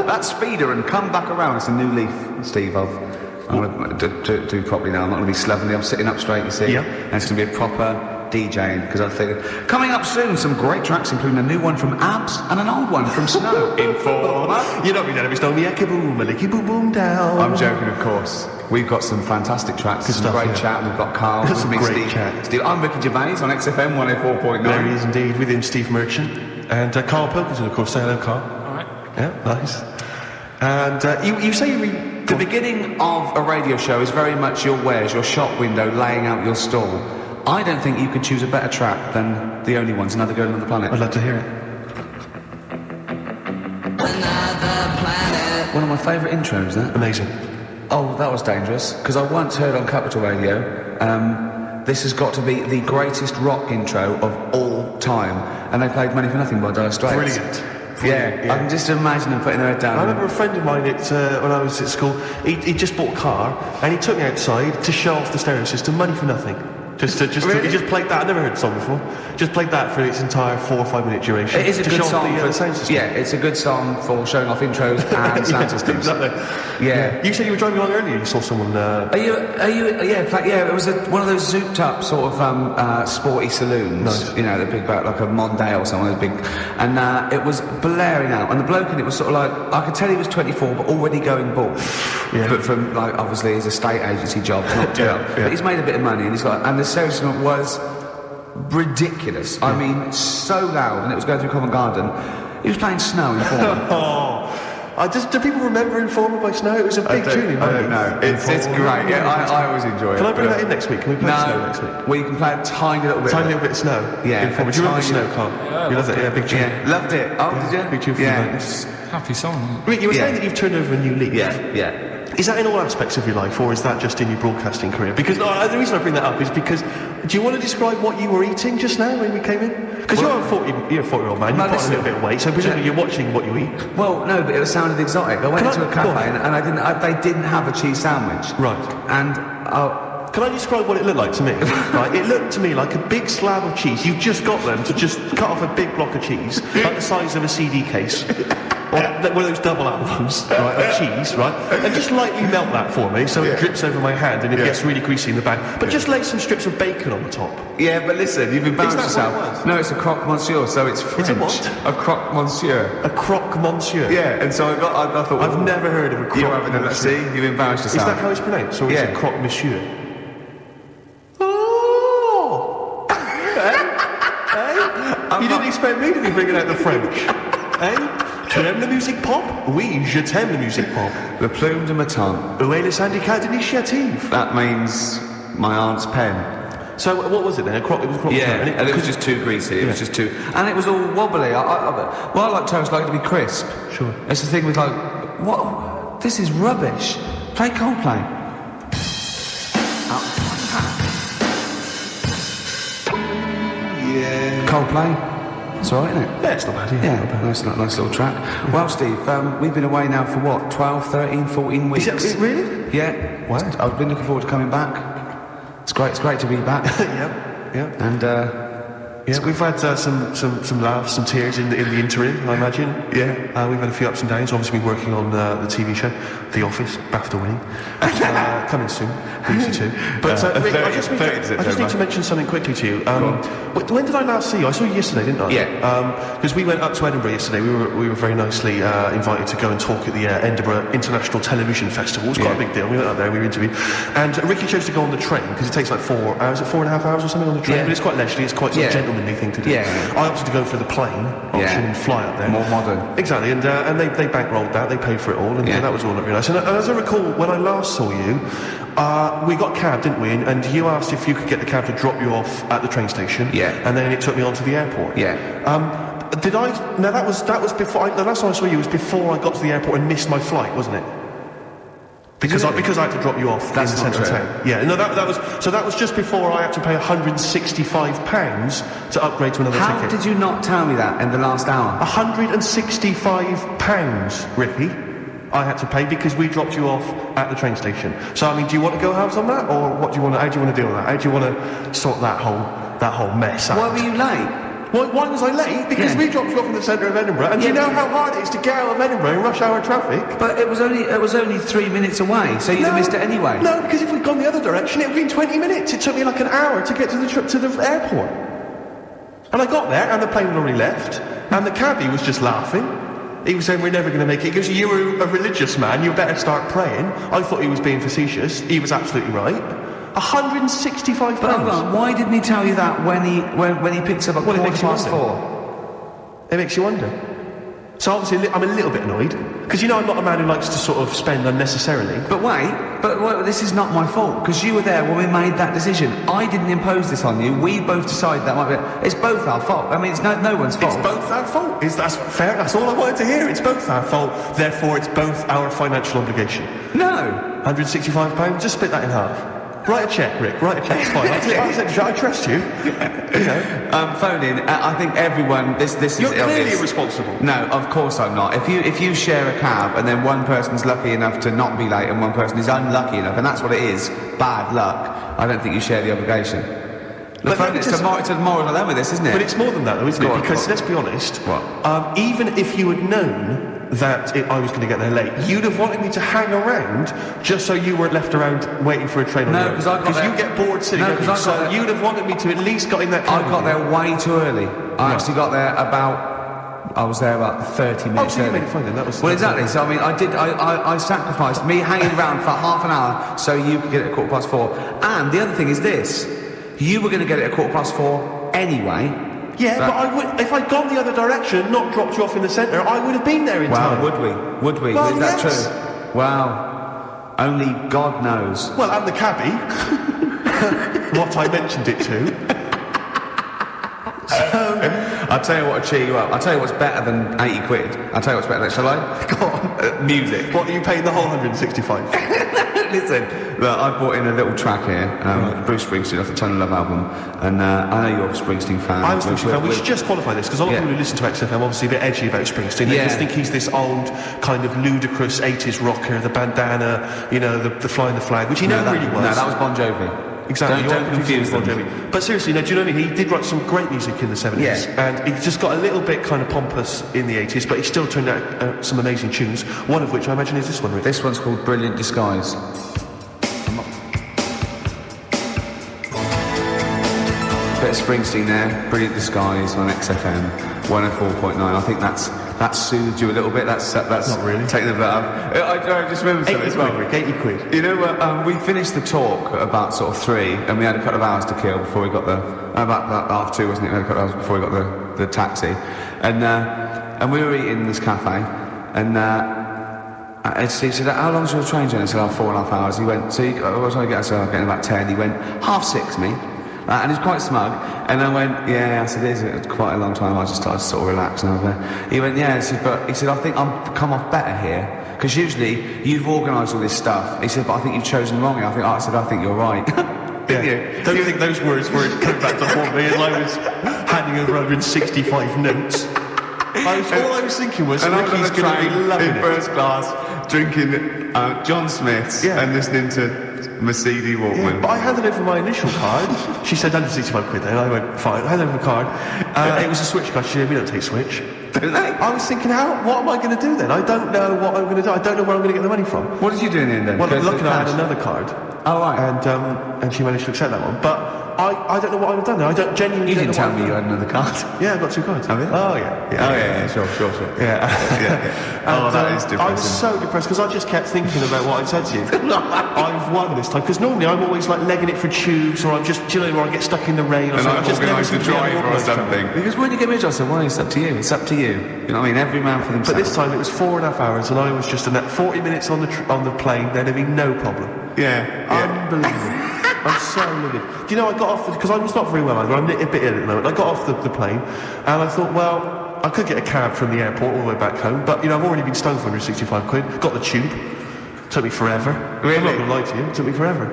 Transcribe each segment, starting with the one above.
That speeder and come back around. It's a new leaf, Steve. I'm going to do properly now. I'm not going to be slovenly. I'm sitting up straight, you see. Yeah. And it's going to be a proper DJing, because I think coming up soon, some great tracks, including a new one from Abs and an old one from Snow. Informer. You're not going to know me, boom, a licky boom boom down. I'm joking, of course. We've got some fantastic tracks. Good stuff, great yeah. chat. We've got Carl. That's some with me, great Steve. chat. Steve, I'm Ricky Gervais on XFM 104.9. There he is indeed, with him, Steve Merchant. And Karl Pilkington, of course. Say hello, Karl. All right. Yeah, nice. And you say you read... The beginning of a radio show is very much your wares, your shop window, laying out your stall. I don't think you could choose a better track than The Only Ones, Another Girl on the Planet. I'd love to hear it. Another Planet. One of my favourite intros, that. Amazing. Oh, that was dangerous, because I once heard on Capital Radio, this has got to be the greatest rock intro of all time. And they played Money for Nothing by Dire Straits. Brilliant. Yeah, I can just imagine them putting their head down. I remember a friend of mine when I was at school, he just bought a car and he took me outside to show off the stereo system, Money for Nothing. He just played that. I've never heard the song before. Just played that for its entire 4 or 5 minute duration. It is a good song for the sound system. Yeah, it's a good song for showing off intros and sound systems. Exactly. Yeah. You said you were driving along earlier. You saw someone. It was one of those zooped up sort of sporty saloons. Nice. You know, the big like a Mondale or something, big, and it was blaring out. And the bloke in it was sort of like, I could tell he was 24, but already going bald. Yeah. But from like obviously his estate agency job, not too up. But he's made a bit of money, and he's got, and the salesman was ridiculous. I mean, so loud, and it was going through Covent Garden. He was playing Snow in Informer. Do people remember Informer by Snow? It was a big tune. I don't know. It's great. Yeah, I always enjoy it. Can I bring that in next week? Can we play Snow next week? Well, you can play a tiny little bit. Tiny little bit of Snow. Yeah. Informer. Do you remember Snow, Carl? Yeah, you loved it. Yeah, big tune. Yeah, loved it. Oh, did you? Big tune for you. Happy song. Rick, you were saying that you've turned over a new leaf. Yeah. Is that in all aspects of your life, or is that just in your broadcasting career? Because the reason I bring that up is because, do you want to describe what you were eating just now when we came in? Because you're a 40-year-old man, you've put on a little bit of weight, so presumably you're watching what you eat. Well, no, but it sounded exotic. I went into a cafe and they didn't have a cheese sandwich. Right. And can I describe what it looked like to me? Right, it looked to me like a big slab of cheese. You've just got them to just cut off a big block of cheese, like the size of a CD case. Or one of those double albums, right, of cheese, right? And just lightly melt that for me so it drips over my hand and it gets really greasy in the bag. But just lay some strips of bacon on the top. Yeah, but listen, you've embarrassed yourself. What it was? No, it's a croque monsieur, so it's French. It's a what? A croque monsieur. A croque monsieur? Yeah, and so I thought... I've never heard of a croque You haven't done that, see? You've embarrassed yourself. Is that how it's pronounced? Or is it croque monsieur? You didn't expect me to be bringing out the French. Tu aimes la musique pop? Oui, je t'aime la musique pop. Le plume de ma tongue. Où est le syndicat d'initiative? That means my aunt's pen. So what was it then? It was a croque. Yeah, and it was just too greasy. It was just too... And it was all wobbly. I like toast, like it to be crisp. Sure. It's the thing with like, what? This is rubbish. Play Coldplay. Yeah. Coldplay. It's alright, isn't it? Yeah, it's not bad, yeah. Nice little track. Well, Steve, we've been away now for what, 12, 13, 14 weeks? Is it really? Yeah. Wow. I've been looking forward to coming back. It's great to be back. Yeah. And, we've had some laughs, some tears in the interim, I imagine. Yeah. We've had a few ups and downs. Obviously, been working on the TV show, The Office, BAFTA winning. Coming soon, BBC Two. But Rick, I just need to mention something quickly to you. When did I last see you? I saw you yesterday, didn't I? Yeah. Because we went up to Edinburgh yesterday. We were very nicely invited to go and talk at the Edinburgh International Television Festival. It was quite a big deal. We went up there, we were interviewed. And Ricky chose to go on the train, because it takes like 4 hours, 4.5 hours or something on the train. Yeah. But it's quite leisurely, it's quite sort of gentlemanly thing to do. Yeah. I opted to go for the plane option and fly up there. More modern. Exactly, and they bankrolled that, they paid for it all, and that was all very nice. And as I recall, when I last saw you, we got a cab, didn't we? And you asked if you could get the cab to drop you off at the train station. Yeah. And then it took me on to the airport. Yeah. Did I... Now, that was before... the last time I saw you was before I got to the airport and missed my flight, wasn't it? Because I had to drop you off in the centre of town. Yeah, no, that was just before I had to pay £165 to upgrade to another ticket. How did you not tell me that in the last hour? £165, Ricky, I had to pay because we dropped you off at the train station. So, I mean, do you want to go halves on that, or how do you want to deal with that? How do you want to sort that whole mess out? Why were you late? Why was I late? Because we dropped you off in the centre of Edinburgh, and do you know how hard it is to get out of Edinburgh in rush hour traffic? But it was only 3 minutes away, so you'd have missed it anyway. No, because if we'd gone the other direction, it would have been 20 minutes. It took me like an hour to get to the airport. And I got there, and the plane had already left, and the cabbie was just laughing. He was saying, we're never going to make it. He goes, you were a religious man, you better start praying. I thought he was being facetious. He was absolutely right. £165. But hold on, why didn't he tell you that when he picks up at 4:15? It makes you wonder. So obviously I'm a little bit annoyed, because you know I'm not a man who likes to sort of spend unnecessarily. But wait, this is not my fault, because you were there when we made that decision. I didn't impose this on you. We both decided that might be... It's both our fault. I mean, it's no one's fault. It's both our fault. That's fair. That's all I wanted to hear. It's both our fault. Therefore, it's both our financial obligation. No. £165. Just split that in half. Write a cheque, Rick. Write a cheque. It's fine. I trust you. You know. Phone in. I think everyone. This is. You're clearly irresponsible. No, of course I'm not. If you share a cab and then one person's lucky enough to not be late and one person is unlucky enough, and that's what it is, bad luck. I don't think you share the obligation. Look, phone it's a moral dilemma, this, isn't it? But it's more than that, though, isn't it? Because let's be honest. What? Even if you had known that I was going to get there late, you'd have wanted me to hang around just so you weren't left around waiting for a train on the road. Because you get bored sitting there. So you'd have wanted me to at least got in that car. I got there way too early. I actually got there I was there about 30 minutes so early. You made it fine then. Well, exactly. So, I mean, I sacrificed me hanging around for half an hour so you could get it at 4:15. And the other thing is this. You were going to get it at 4:15 anyway. Yeah, but I would, if I'd gone the other direction, not dropped you off in the centre, I would have been there in time. Would we? Well, is that yes. true? Well, only God knows. Well, and the cabbie. What I mentioned it to. I'll tell you what will cheer you up. I'll tell you what's better than 80 quid. I'll tell you what's better than... Shall I? Go on. Music. What, are you paying the whole 165? Listen, look, I brought in a little track here, Bruce Springsteen off the Tunnel Love album, and I know you're a Springsteen fan. I'm a Springsteen fan. We should just qualify this, because a lot of people who listen to XFM obviously a bit edgy about Springsteen. They just think he's this old, kind of ludicrous 80s rocker, the bandana, you know, the flying the flag, which he never really was. No, that was Bon Jovi. Exactly. Don't confuse Bon them. Jovi. But seriously, no, do you know what I mean? He did write some great music in the 70s, and he just got a little bit kind of pompous in the 80s, but he still turned out some amazing tunes, one of which I imagine is this one, Rick. This one's called Brilliant Disguise. Bit of Springsteen there, Brilliant Disguise on XFM 104.9. I think that's soothed you a little bit. That's not really taking the bit up. I just remember something as well. 80 quid. You know what? We finished the talk at about sort of 3, and we had a couple of hours to kill before we got about 2:30, wasn't it? We had a couple of hours before we got the taxi, and we were eating in this cafe, and he said, "How long's your train journey?" I said, 4.5 hours. He went, "So what was I getting?" I said, "I'm getting about 10." He went, 6:30, me. And he's quite smug, and I went, "Yeah." I said, "It's quite a long time." I just started to sort of relax, and he went, "Yeah." He said, "I think I'm come off better here, because usually you've organised all this stuff." He said, "But I think you've chosen wrong." I said, "I think you're right." Don't you think those words were coming back to haunt me as I was handing over 165 notes? All I was thinking was, Ricky's going to be loving in first class, drinking John Smith's and listening to Mercedes Walkman. Yeah, but I handed over my initial card. She said 165 quid then. I went, fine. I handed over the card. It was a Switch card. She said, "We don't take Switch." Don't they? I was thinking, what am I going to do then? I don't know what I'm going to do. I don't know where I'm going to get the money from. What did you do in the end then? Well, luckily I had another card. Oh, right. And she managed to accept that one. But I don't know what I would have done there. I don't genuinely. You didn't tell me you had another card. Yeah, I've got 2 cards. Have you? Oh, yeah. Sure. Yeah. That is depressing. I was so depressed because I just kept thinking about what I'd said to you. I've won this time, because normally I'm always like legging it for tubes, or I'm just chilling, or I get stuck in the rain, or something. I've just organised the driver or something. Because when you get me a job, I said, "Well, it's up to you. It's up to you." You know what I mean? Every man for himself. But this time it was 4.5 hours, and I was just in that 40 minutes on the plane. There'd be no problem. Yeah. Unbelievable. I'm so livid. Do you know, I got off, because I was not very well either, I'm a bit ill at the moment. I got off the plane, and I thought, well, I could get a cab from the airport all the way back home, but, you know, I've already been stoned for 165 quid, got the tube, took me forever. Really? I'm not going to lie to you, it took me forever.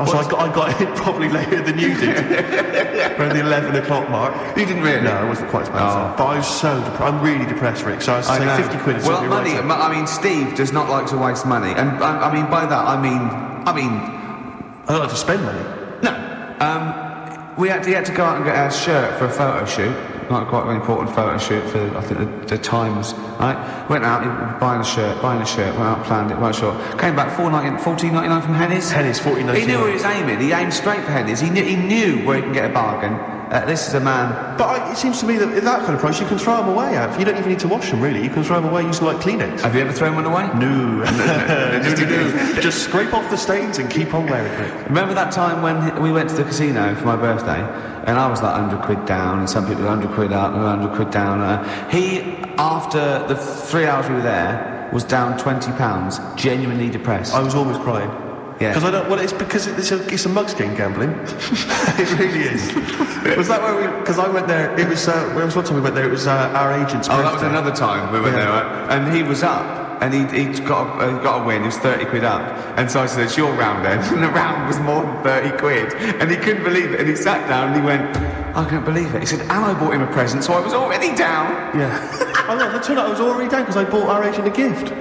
So I got it probably later than you did, around the 11 o'clock mark. You didn't really? No, it wasn't quite as bad as that. But I was so depressed. I'm really depressed, Rick, so I was saying 50 quid is well, money, I mean, Steve does not like to waste money, and I mean, by that, I mean... I don't like to spend money. No. He had to go out and get our shirt for a photo shoot quite an important photo shoot for, I think, the Times, right? Went out, buying a shirt, went out, planned it, right short. Came back, $14.99 from Henny's. Henny's, $14.99. He knew where he was aiming, he aimed straight for Henny's, he knew where he can get a bargain. This is a man... But it seems to me that that kind of price, you can throw them away, Alf. You don't even need to wash them, really. You can throw them away using, like, Kleenex. Have you ever thrown one away? No. Just scrape off the stains and keep on wearing it. Remember that time when we went to the casino for my birthday, and I was like 100 quid down, and some people were 100 quid up, and 100 quid down. He, after the 3 hours we were there, was down £20, genuinely depressed. I was almost crying. Yeah. Because I don't. Well, it's because it's a mugs game gambling. It really is. Was that where we? Because I went there. It was. Where was one time we went there? It was our agent's birthday. That was another time we went there, right? And he was up, and he got a win. He was 30 quid up, and so I said, "It's your round then." And the round was more than 30 quid, and he couldn't believe it. And he sat down and he went, "I can't believe it." He said, "And I bought him a present, so I was already down." Yeah. I know. It turned out I was already down because I bought our agent a gift.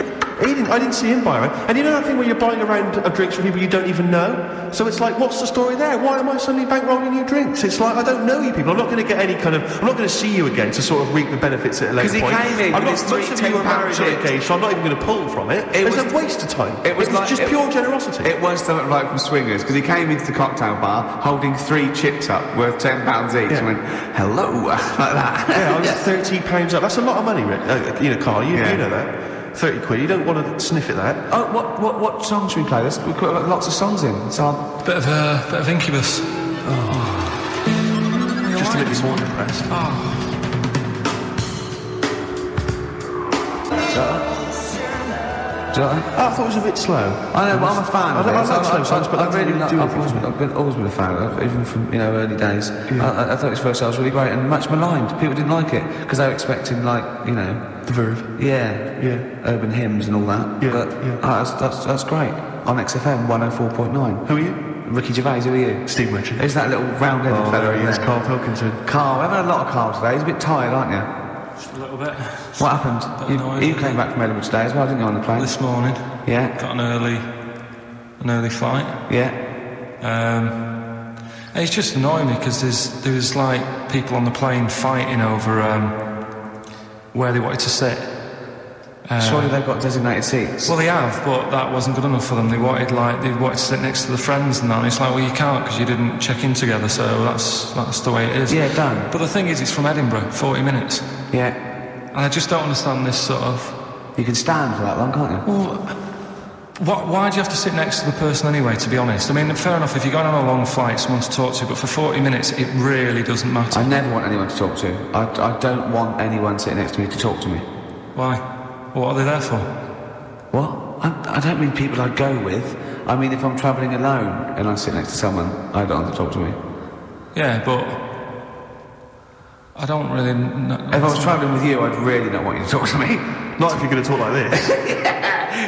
I didn't see him buy it. And you know that thing where you're buying a round of drinks from people you don't even know? So it's like, what's the story there? Why am I suddenly bankrolling you drinks? It's like, I don't know you people. I'm not going to get any kind of... I'm not going to see you again to sort of reap the benefits at a later point. Because he came in I'm with not, his most of you are married or engaged, so I'm not even going to pull from it. It's a waste of time. It was just pure generosity. It was something like from Swingers, because he came into the cocktail bar holding 3 chips up worth £10 each and went, hello, like that. Yeah, I was £30 up. That's a lot of money, Rick. Carl, you know that. 30 quid, you don't want to sniff at that. Oh, what songs should we play? We've got lots of songs in. So bit of Incubus. Just to make you more depressed. Do you like I thought it was a bit slow. I know, but I'm a fan of it. I like slow songs, but I've I've always been a fan of it, even from early days. I thought his first album was really great and much maligned. People didn't like it because they were expecting the Verve. Yeah, urban hymns and all that. Yeah, but that's great. On XFM 104.9. Who are you? Ricky Gervais, who are you? Steve Ritchie. Who's that little round-headed fella? Yes, Karl Pilkington. Carl, we're having a lot of Carl today. He's a bit tired, aren't you? Just a little bit. What happened? You came back from Edinburgh today as well, didn't you, on the plane? This morning. Yeah. Got an early flight. Yeah. It's just annoying me because there's like people on the plane fighting over where they wanted to sit. Surely they've got designated seats. Well, they have, but that wasn't good enough for them. They wanted to sit next to the friends and that. And it's like, well, you can't because you didn't check in together. So that's the way it is. Yeah, done. But the thing is, it's from Edinburgh, 40 minutes. Yeah. And I just don't understand this sort of... You can stand for that long, can't you? Well, why do you have to sit next to the person anyway, to be honest? I mean, fair enough, if you're going on a long flight, someone to talk to, but for 40 minutes, it really doesn't matter. I never want anyone to talk to. I don't want anyone sitting next to me to talk to me. Why? What are they there for? What? I don't mean people I go with. I mean if I'm travelling alone and I sit next to someone, I don't want to talk to me. Yeah, but... I don't really know... If I was travelling with you, I'd really not want you to talk to me. Not if you're going to talk like this.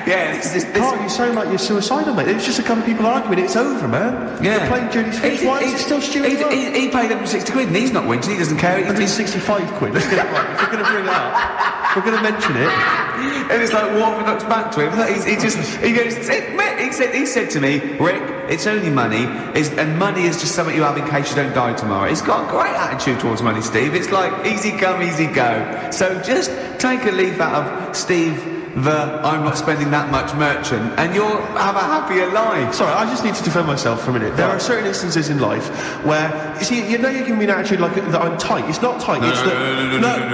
Yeah, this... Carl, you sound like you're suicidal, mate. It was just a couple of people arguing. It's over, man. Yeah. The plane journey's finished. Why is it still stewing up? He paid 160 quid and he's not winching, he doesn't care. 165 quid. Let's get it right. If we're going to bring it up, we're going to mention it. And it's like orthodox back to him. He said to me, Rick, it's only money, and money is just something you have in case you don't die tomorrow. He's got a great attitude towards money, Steve. It's like easy come, easy go. So just take a leaf out of Steve I'm not spending that much merchant, and you'll have a happier life. Sorry, I just need to defend myself for a minute. There are certain instances in life where, you see, you're giving me an attitude like that I'm tight. It's not tight. No,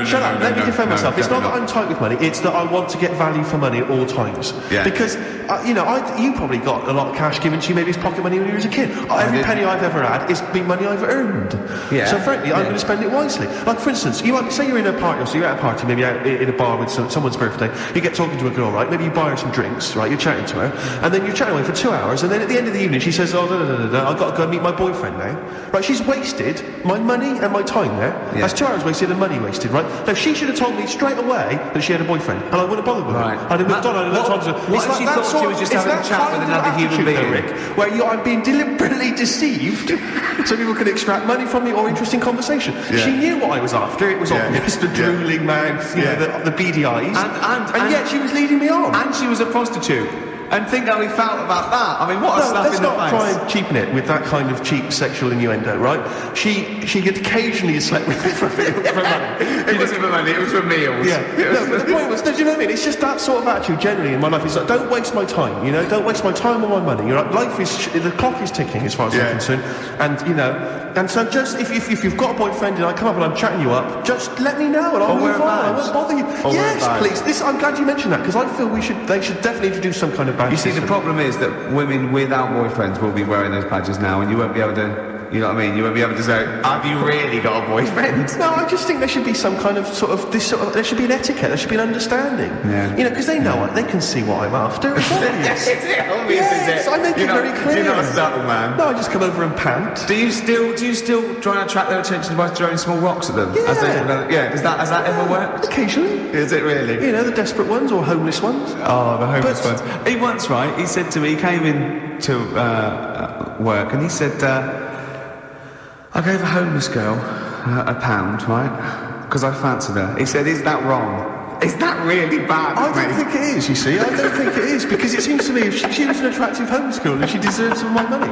shut up. Let me defend myself. It's not that I'm tight with money. It's that I want to get value for money at all times. Yeah. Because, you probably got a lot of cash given to you, maybe it's pocket money when you were a kid. Every penny I've ever had is big money I've earned. Yeah. So frankly, I'm going to spend it wisely. Like, for instance, you might say you're in a party, or so you're at a party, maybe out in a bar with someone's birthday. You get talking to a girl, right? Maybe you buy her some drinks, right? You're chatting to her, and then you're chatting away for 2 hours, and then at the end of the evening she says, I've got to go meet my boyfriend now. Right, she's wasted my money and my time there. Yeah. That's 2 hours wasted and money wasted, right? Now, she should have told me straight away that she had a boyfriend, and I wouldn't have bothered with her. I'd have moved on, I'd have looked on to her. What if she thought she was just having a chat with another human being? Rick, where I'm being deliberately deceived so people can extract money from me or interesting conversation. Yeah. She knew what I was after. It was obvious, the drooling mouth, the beady eyes. And yet she was leading me on. And she was a prostitute. and think how he felt about that. I mean, what a slap in the face. Let's not try and cheapen it with that kind of cheap sexual innuendo, right? She had occasionally slept with me for money. It wasn't for money, it was for meals. Yeah. No, but the point was, do you know what I mean? It's just that sort of attitude generally in my life. It's like, don't waste my time, you know? Don't waste my time or my money. You're like, the clock is ticking as far as I'm concerned. And, you know, and so just, if you've got a boyfriend and I come up and I'm chatting you up, just let me know and I'll move on. I won't bother you. Yes, please. I'm glad you mentioned that, because I feel they should definitely introduce some kind of badge. You see, the problem is that women without boyfriends will be wearing those badges now, and you won't be able to. You know what I mean? You won't be able to say, have you really got a boyfriend? No, I just think there should be some kind of there should be an etiquette, there should be an understanding. Yeah. You know, because they can see what I'm after. It's obvious. Is it obvious, yes, is it? I make it very clear. You're not a subtle man. No, I just come over and pant. Do you still try and attract their attention by throwing small rocks at them? Yeah. Has that ever worked? Occasionally. Is it really? You know, the desperate ones or homeless ones. Oh, the homeless ones. He said to me, he came in to work and he said, I gave a homeless girl £1, right? Because I fancied her. He said, is that wrong? Is that really bad? I don't think it is, you see. I don't think it is, because it seems to me if she was an attractive homeless girl, then she deserves some of my money.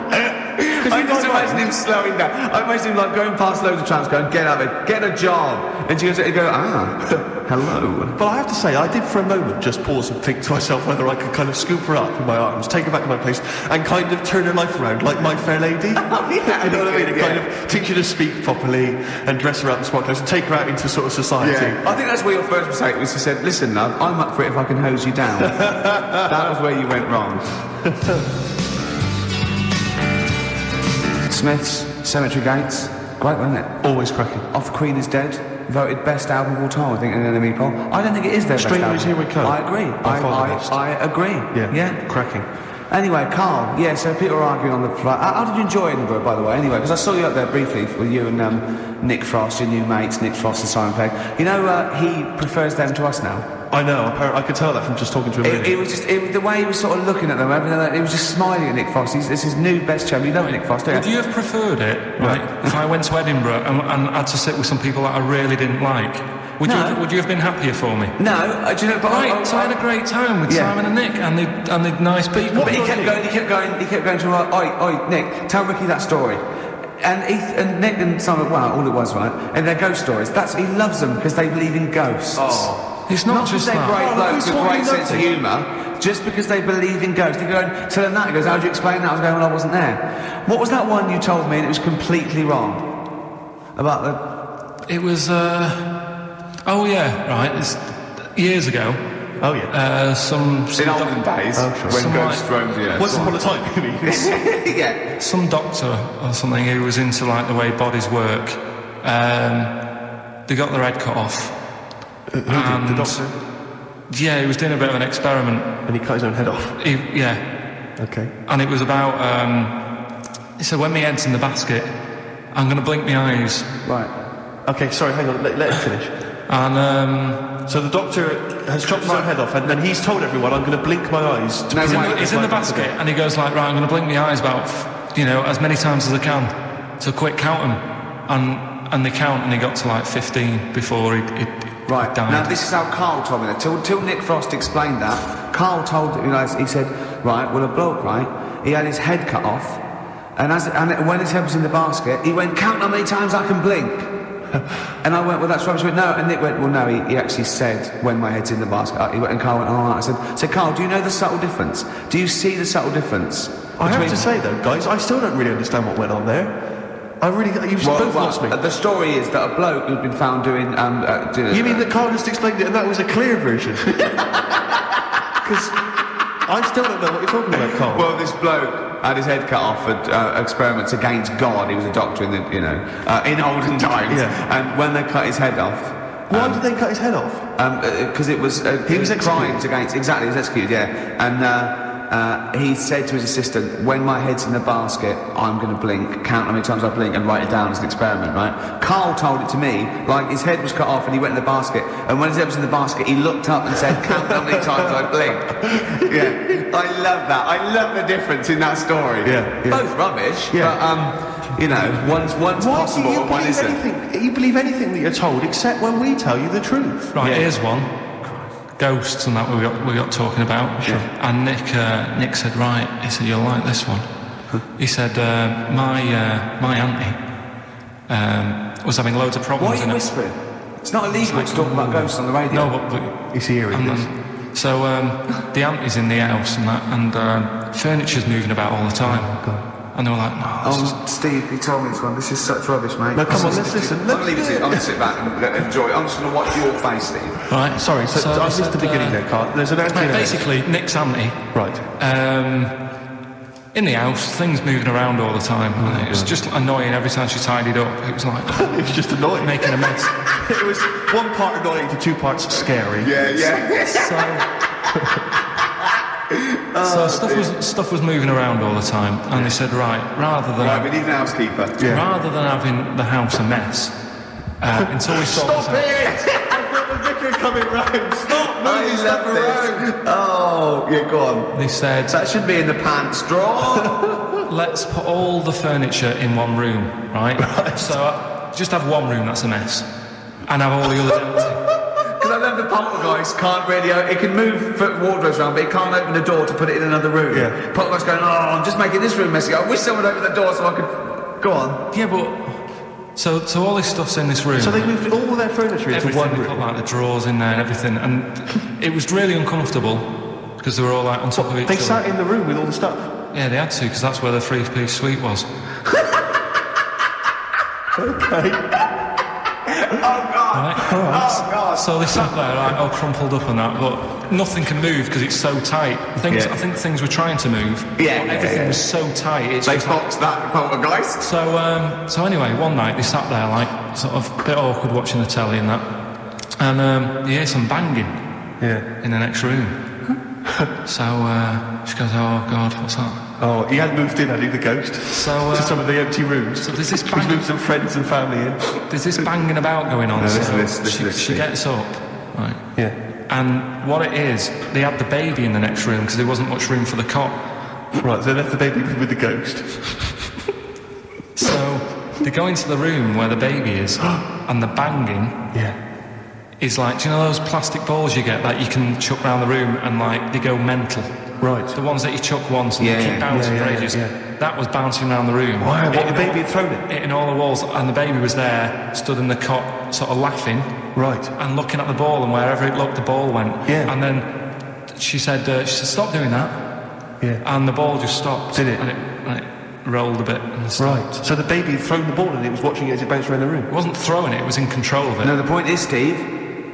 I just imagine him slowing down. I imagine him like going past loads of tramps going, get up it, get a job. And she goes, hello. But I have to say, I did for a moment just pause and think to myself whether I could kind of scoop her up in my arms, take her back to my place, and kind of turn her life around like My Fair Lady. Oh, yeah, you know what I mean? And kind of teach her to speak properly and dress her up in smart clothes and take her out into sort of society. Yeah. I think that's where your first mistake was. You said, listen, love, I'm up for it if I can hose you down. That was where you went wrong. Smith's Cemetery Gates, great, wasn't it? Always cracking. Off Queen is Dead, voted best album of all time, I think, in an enemy poll. I don't think it is their best album. Strangers Here We Come. I agree. I agree. Yeah. Cracking. Anyway, Carl, so people are arguing on the flight. How did you enjoy Edinburgh, by the way, anyway? Because I saw you up there briefly with you and Nick Frost, your new mates, Nick Frost and Simon Pegg. You know, he prefers them to us now. I know, I could tell that from just talking to him. It was just the way he was sort of looking at them, he was just smiling at Nick Frost. It's his new best chum. You know Nick Frost, don't you? Would you have preferred it, right, if I went to Edinburgh and had to sit with some people that I really didn't like? Would you have been happier for me? No, do you know? But so I had a great time with Simon and Nick, and they're nice people. But he kept going to oi, Nick, tell Ricky that story. And Nick and Simon, all it was, right? And their ghost stories. He loves them because they believe in ghosts. Oh. It's not just they're that. great blokes with great sense of humour, just because they believe in ghosts. They go and tell him that. He goes, how do you explain that? I was going, well, I wasn't there. What was that one you told me and it was completely wrong? About the... It was, it's years ago. Oh, yeah. In olden days, when ghosts roamed the earth. Once upon a time, you mean? Yeah. Some doctor or something who was into, like, the way bodies work. They got their head cut off. The doctor? Yeah, he was doing a bit of an experiment. And he cut his own head off? Okay. And it was about, he said, when my head's in the basket, I'm going to blink my eyes. Right. Okay, sorry, hang on, let him finish. And, so the doctor has chopped his own head off, and then he's told everyone, I'm going to blink my eyes. He's in the basket, and he goes like, right, I'm going to blink my eyes about, as many times as I can. So quick, count them. And they count, and he got to like 15 before he died. Now this is how Carl told me that. Till Nick Frost explained that, Carl told he said, right, well a bloke, right, he had his head cut off, and when his head was in the basket, he went, count how many times I can blink. And I went, well that's rubbish. No, and Nick went, well no, he actually said when my head's in the basket. He went, and Carl went, all right. I said, Carl, do you know the subtle difference? Do you see the subtle difference? I have to say though, guys, I still don't really understand what went on there. You've both lost me. The story is that a bloke who'd been found doing... You mean that Carl just explained it and that was a clear version? Because I still don't know what you're talking about, Carl. Well, this bloke had his head cut off at experiments against God. He was a doctor in in olden times. Yeah. And when they cut his head off... Why did they cut his head off? Because it was... he was crimes against... Exactly, he was executed, yeah. And... he said to his assistant, when my head's in the basket, I'm going to blink, count how many times I blink and write it down as an experiment, right? Carl told it to me, like his head was cut off and he went in the basket, and when his head was in the basket, he looked up and said, count how many times I blink. Yeah, I love that. I love the difference in that story. Yeah. Both rubbish, but, one's possible and one isn't. You believe anything that you're told except when we tell you the truth. Right, here's one. ghosts and that we got talking about. Sure. And Nick said, right, he said, you'll like this one. He said, my auntie was having loads of problems. Why are you whispering? It's not illegal to talk about ghosts on the radio. No, but It's eerie. so the auntie's in the house and that, and furniture's moving about all the time. Oh, God. And they were like, no. Steve, he told me this one. This is such rubbish, mate. No, come on, let's listen. I'm going to sit back and enjoy it. I'm just going to watch your face, Steve. Right. Sorry, so I missed the beginning there, Carl. There's an auntie. Basically, Nick's auntie. Right. In the house, things moving around all the time. It was just annoying every time she tidied up. It was like It was just annoying. making a mess. It was one part annoying to two parts scary. Yeah. So stuff was moving around all the time, and they said, right, rather than we need an housekeeper. rather than having the house a mess, until we sort this out. I've got the vicar coming round. Stop moving stuff around. Oh, yeah, go on. They said, That should be in the pants drawer. let's put all the furniture in one room, right? So just have one room that's a mess, and have all the others empty. Because I love the poltergeist can't really... It can move wardrobes around, but it can't open the door to put it in another room. Yeah. Poltergeist going, I'm just making this room messy. I wish someone opened the door so I could... Go on. Yeah, but so all this stuff's in this room. So they moved all their furniture into everything. one They room. put like the drawers in there and everything, and it was really uncomfortable because they were all like on top of each They other. sat in the room with all the stuff. Yeah, they had to because that's where the 3-piece suite was. Okay. Oh, God. So they sat there like all crumpled up and that, but nothing can move because it's so tight. I think things were trying to move. Yeah, but everything was so tight. It's They just boxed that poltergeist. So anyway, one night they sat there like sort of a bit awkward watching the telly and that, and you hear some banging in the next room. So she goes, oh God, what's that? Oh, he had moved in, had he, the ghost? So to some of the empty rooms. So there's this He's bang- moved some friends and family in. There's this banging about going on. No, so listen, she gets up, right? Yeah. And what it is, they had the baby in the next room because there wasn't much room for the cot. Right, so they left the baby with the ghost. So they go into the room where the baby is, and the banging is like, do you know those plastic balls you get that you can chuck around the room and like they go mental? Right. The ones that you chuck once and they keep bouncing for ages. That was bouncing around the room. Wow, what, the baby had thrown it? Hitting all the walls, and the baby was there, stood in the cot, sort of laughing. Right. And looking at the ball, and wherever it looked, the ball went. Yeah. And then she said, stop doing that. Yeah. And the ball just stopped. Did it? And it rolled a bit and stopped. Right. So the baby had thrown the ball and it was watching it as it bounced around the room? It wasn't throwing it, it was in control of it. No, the point is, Steve,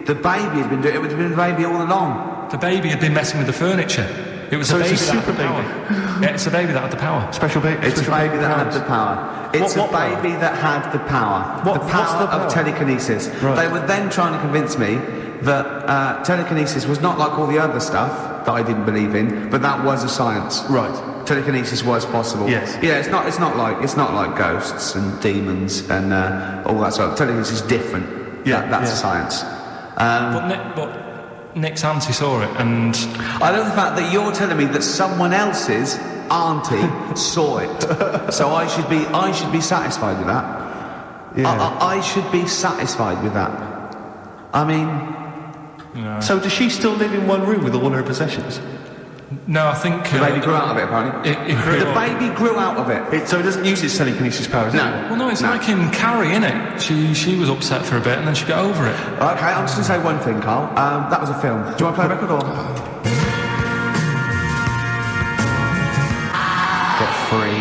the baby has been doing it. It would have been the baby all along. The baby had been messing with the furniture. It was So a it's baby a that had super the power. Yeah, it's a baby that had the power. Special baby? It's a baby that had the power. It's What a baby that had the power. What- the what's power the power? of telekinesis. Right. They were then trying to convince me that telekinesis was not like all the other stuff that I didn't believe in, but that was a science. Right. Telekinesis was possible. Yes. Yeah, it's not like ghosts and demons and all that sort of. Telekinesis is different. Yeah, That's yeah. a science. But Nick's auntie saw it, and I love the fact that you're telling me that someone else's auntie saw it. So I should be satisfied with that. Yeah. I should be satisfied with that. I mean, So does she still live in one room with all her possessions? no, I think the baby grew out of it, apparently. It grew The up. baby grew out of it. So it doesn't use its telekinesis powers? No. Well, no, it's like in Carrie, innit? She was upset for a bit, and then she got over it. Okay, I'm just going to say one thing, Carl. That was a film. Do you want to play a record or? Get free.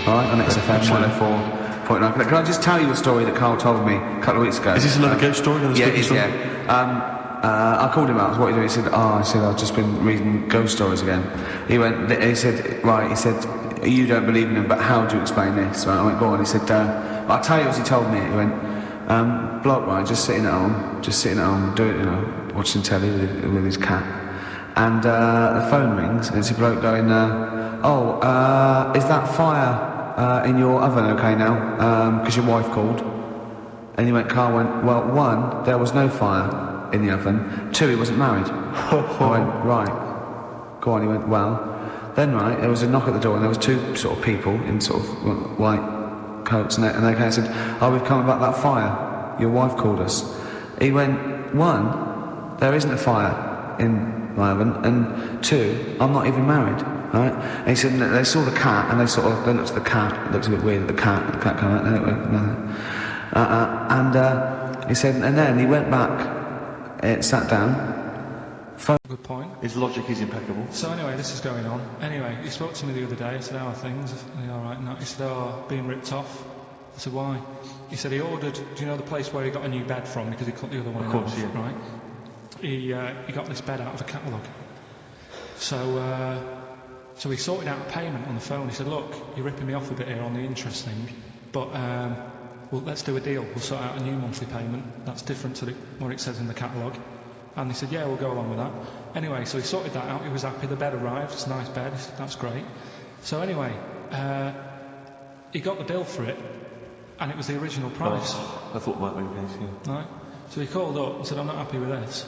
All right, on XFM 104.9. Can I just tell you a story that Carl told me a couple of weeks ago? Is this another ghost story? Another Yeah, spooky it is, story? yeah. I called him out. What he did? He said, I've just been reading ghost stories again. He said, you don't believe in them, but how do you explain this? Right, I went, go on. He said, I'll tell you what he told me. He went, bloke, right, just sitting at home, doing, watching telly with his cat. And the phone rings, and it's a bloke going, is that fire in your oven okay now? Because your wife called. And he went, Carl went, well, one, there was no fire in the oven. Two, he wasn't married. I went, right. Go on. He went, well, then, right, there was a knock at the door, and there was two sort of people in sort of white coats, and they came and said, we've come about that fire. Your wife called us. He went, one, there isn't a fire in my oven, and 2, I'm not even married. Right? And he said they saw the cat, and they looked at the cat. It looks a bit weird at the cat came out. And he said, and then he went back, sat down. Good point. His logic is impeccable. So anyway, this is going on. Anyway, he spoke to me the other day. I said, how are things? Are you all right? And he said, oh, being ripped off. I said, why? He said he ordered, do you know the place where he got a new bed from because he cut the other one off, yeah. Right? He got this bed out of a catalogue. So he sorted out a payment on the phone. He said, look, you're ripping me off a bit here on the interest thing, but well, let's do a deal. We'll sort out a new monthly payment that's different to what it says in the catalogue. And he said, yeah, we'll go along with that. Anyway, so he sorted that out. He was happy. The bed arrived. It's a nice bed. He said, that's great. So anyway, he got the bill for it, and it was the original price. Oh, I thought it might be the case, yeah. Right? So he called up and said, I'm not happy with this.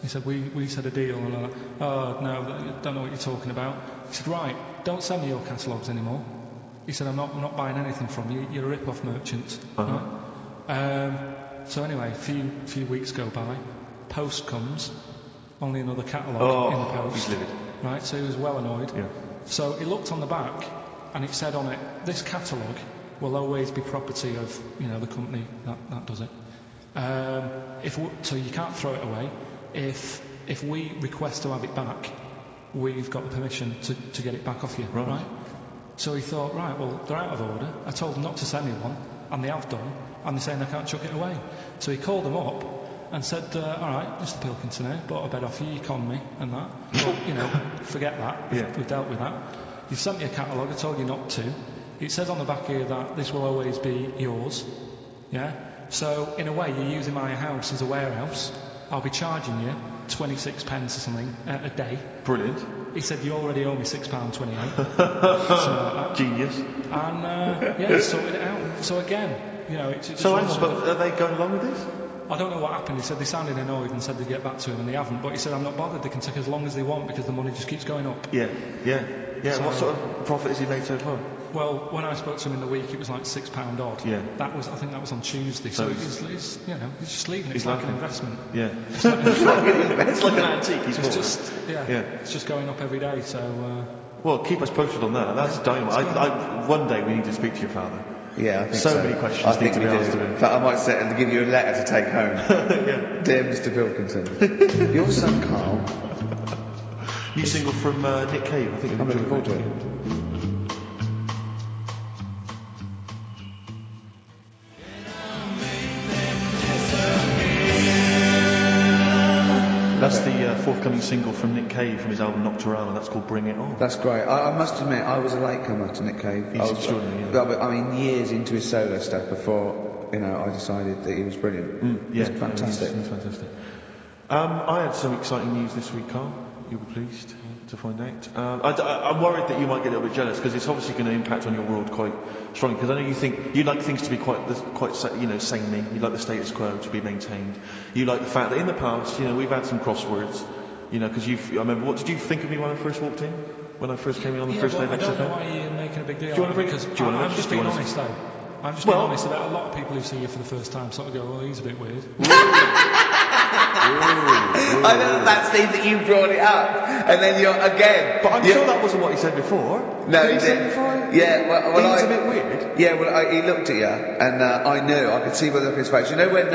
He said, we said a deal. And I'm like, oh, no, don't know what you're talking about. He said, right, don't send me your catalogues anymore. He said, I'm not buying anything from you. You're a rip-off merchant. Uh-huh. Right? So anyway, a few weeks go by. Post comes, only another catalogue in the post. He's livid. Right, so he was well annoyed. Yeah. So he looked on the back, and it said on it, this catalogue will always be property of, the company that does it. So you can't throw it away. If we request to have it back, we've got the permission to get it back off you. Right? So he thought, right, well, they're out of order. I told them not to send me one, and they have done, and they're saying they can't chuck it away. So he called them up and said, all right, Mr. Pilkington here, bought a bed off you conned me and that. But, forget that. Yeah. We've dealt with that. You've sent me a catalogue, I told you not to. It says on the back here that this will always be yours. Yeah? So, in a way, you're using my house as a warehouse. I'll be charging you 26 pence or something a day. Brilliant. He said, you already owe me £6.28. Genius. And, sorted it out. So again, it's so hang on, but are they going along with this? I don't know what happened. He said they sounded annoyed and said they'd get back to him, and they haven't. But he said, I'm not bothered. They can take as long as they want because the money just keeps going up. Yeah. So what sort of profit has he made so far? Well, when I spoke to him in the week, it was like £6 odd. Yeah. I think that was on Tuesday. So he's just leaving it. It's like an investment. Yeah. It's like an antique. It's just going up every day. So. Well, keep us posted on that. That's dynamite. One day we need to speak to your father. Yeah, I think so. So many questions need to be asked of him. In fact, I might sit and give you a letter to take home. Yeah. Dear Mr. Pilkington, your son Karl. New single from Nick Cave. I think I'm looking forward to it. That's the forthcoming single from Nick Cave from his album Nocturama. That's called Bring It On. That's great. I must admit, I was a latecomer to Nick Cave. He's extraordinary, yeah. I mean, years into his solo stuff before, I decided that he was brilliant. Yeah, he's fantastic. He's fantastic. I had some exciting news this week, Karl. You'll be pleased to find out. I'm worried that you might get a little bit jealous because it's obviously going to impact on your world quite strongly. Because I know you like things to be quite samey. You like the status quo to be maintained. You like the fact that in the past, we've had some crosswords. Because I remember, what did you think of me when I first walked in? When I first came in on the first day of XFM? I don't know why you're making a big deal. Do you want to bring? I'm just being honest though. I'm just being honest about a lot of people who see you for the first time sort of go, well, he's a bit weird. I know that Steve that you brought it up, and then you're again. But I'm sure that wasn't what he said before. No, he didn't. Yeah, well, he's a bit weird. Yeah, well, he looked at you, and I knew. I could see by the look of his face. You know when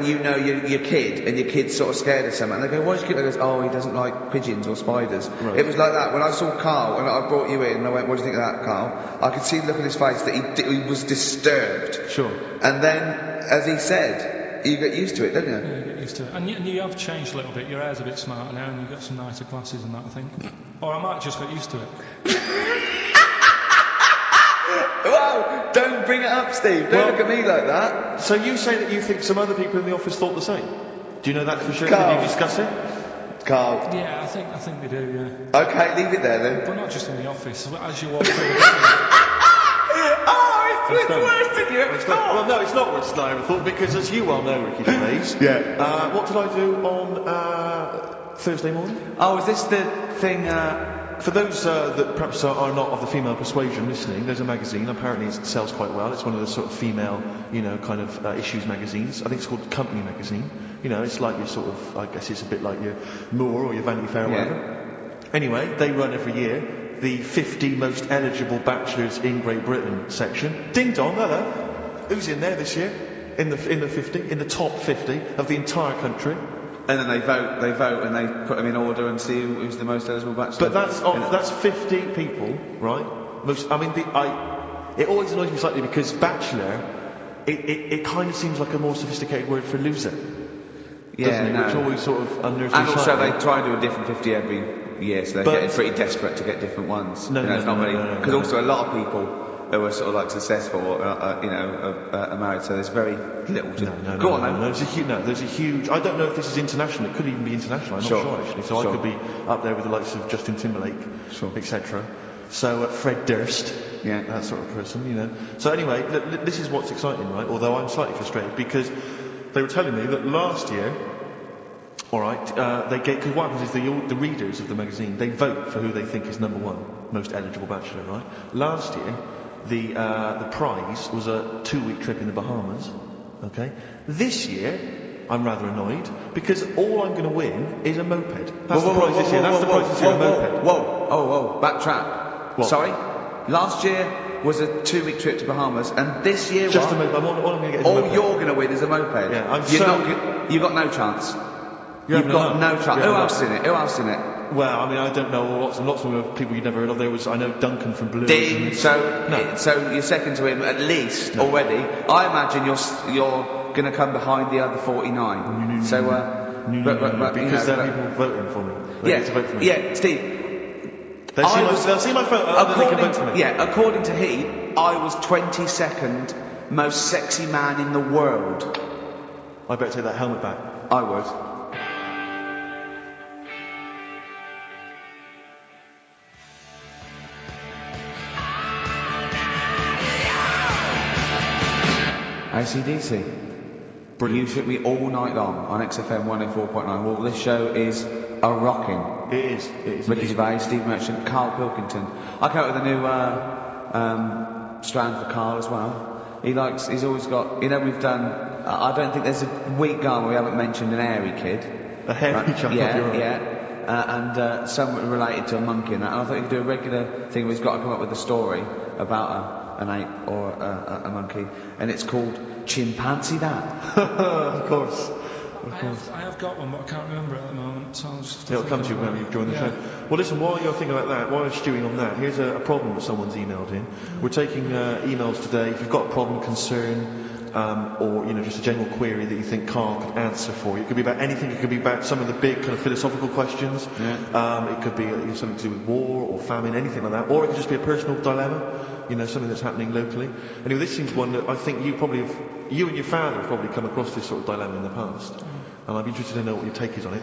your kid and your kid's sort of scared of something, and they go, "Why is your kid?" And goes, "Oh, he doesn't like pigeons or spiders." Right. It was like that when I saw Karl, and I brought you in, and I went, "What do you think of that, Karl?" I could see the look on his face that he was disturbed. Sure. And then, as he said. You get used to it, don't you? Yeah, you get used to it. And you have changed a little bit. Your hair's a bit smarter now, and you've got some nicer glasses and that, I think. Or I might just get used to it. Whoa! Don't bring it up, Steve. Don't look at me like that. So you say that you think some other people in the office thought the same? Do you know that for sure? Karl. Did you discuss it? Karl. Yeah, I think they do, yeah. Okay, leave it there then. But not just in the office. As you walk through the It's worse than you ever thought. Well, no, it's not worse than I ever thought, because as you well know, Ricky Gervais, what did I do on Thursday morning? Oh, is this the thing... For those that perhaps are not of the female persuasion listening, there's a magazine, apparently it sells quite well. It's one of the sort of female, kind of issues magazines. I think it's called Company Magazine. You know, it's like your sort of, I guess it's a bit like your Moore or your Vanity Fair or whatever. Anyway, they run every year the 50 most eligible bachelors in Great Britain section. Ding dong, hello. Who's in there this year? In the 50, in the top 50 of the entire country. And then they vote and they put them in order and see who's the most eligible bachelor. But that's 50 people, right? It always annoys me slightly because bachelor, it kind of seems like a more sophisticated word for loser. Yeah, no. Which always sort of unnerves me. And also they try and do a different 50 every year, so they're getting pretty desperate to get different ones. Because also a lot of people who are sort of like successful, are married, so there's very little to... Go on then. There's a huge... I don't know if this is international, it could even be international, I'm not sure actually. So I could be up there with the likes of Justin Timberlake, etc. So Fred Durst, that sort of person, you know. So anyway, this is what's exciting, right? Although I'm slightly frustrated because they were telling me that last year, because what happens is the readers of the magazine, they vote for who they think is number one, most eligible bachelor, right? Last year, the prize was a 2-week trip in the Bahamas, okay? This year, I'm rather annoyed, because all I'm going to win is a moped. That's the prize this year, that's the prize this year, a moped. Whoa, backtrack. What? Sorry? Last year was a 2-week trip to Bahamas, and this year just a moped. All I'm going to get is a moped. All you're going to win is a moped. Yeah, you've got no chance. You've got no chance. Who else in it? Well, I mean, I don't know. Lots of people you've never heard of. I know Duncan from Blue. So you're second to him at least already. I imagine you're going to come behind the other 49. Because there are people voting for me. They need to vote for me. Yeah, Steve. They'll see my photo and they can vote for me. Yeah, according to Heat, I was 22nd most sexy man in the world. I better take that helmet back. I would. AC/DC. Brilliant. You shook me all night long on XFM 104.9. Well, this show is a rocking. It is. Ricky Gervais, Steve Merchant, Karl Pilkington. I came up with a new strand for Karl as well. He's always got, we've done, I don't think there's a week gone where we haven't mentioned an hairy kid. A hairy child? And something related to a monkey and that. And I thought you could do a regular thing where he's got to come up with a story about an ape or a monkey. And it's called Chimpanzee That. Of course. I have got one, but I can't remember it at the moment, so I'll just... It'll come to you when you join the show. Well, listen, while you're thinking about that, while you're stewing on that, here's a problem that someone's emailed in. We're taking emails today. If you've got a problem, concern, or just a general query that you think Karl could answer for you. It could be about anything. It could be about some of the big kind of philosophical questions. It could be something to do with war or famine, anything like that. Or it could just be a personal dilemma, something that's happening locally. Anyway, this seems one that I think you and your father have probably come across this sort of dilemma in the past. And I'd be interested to know what your take is on it.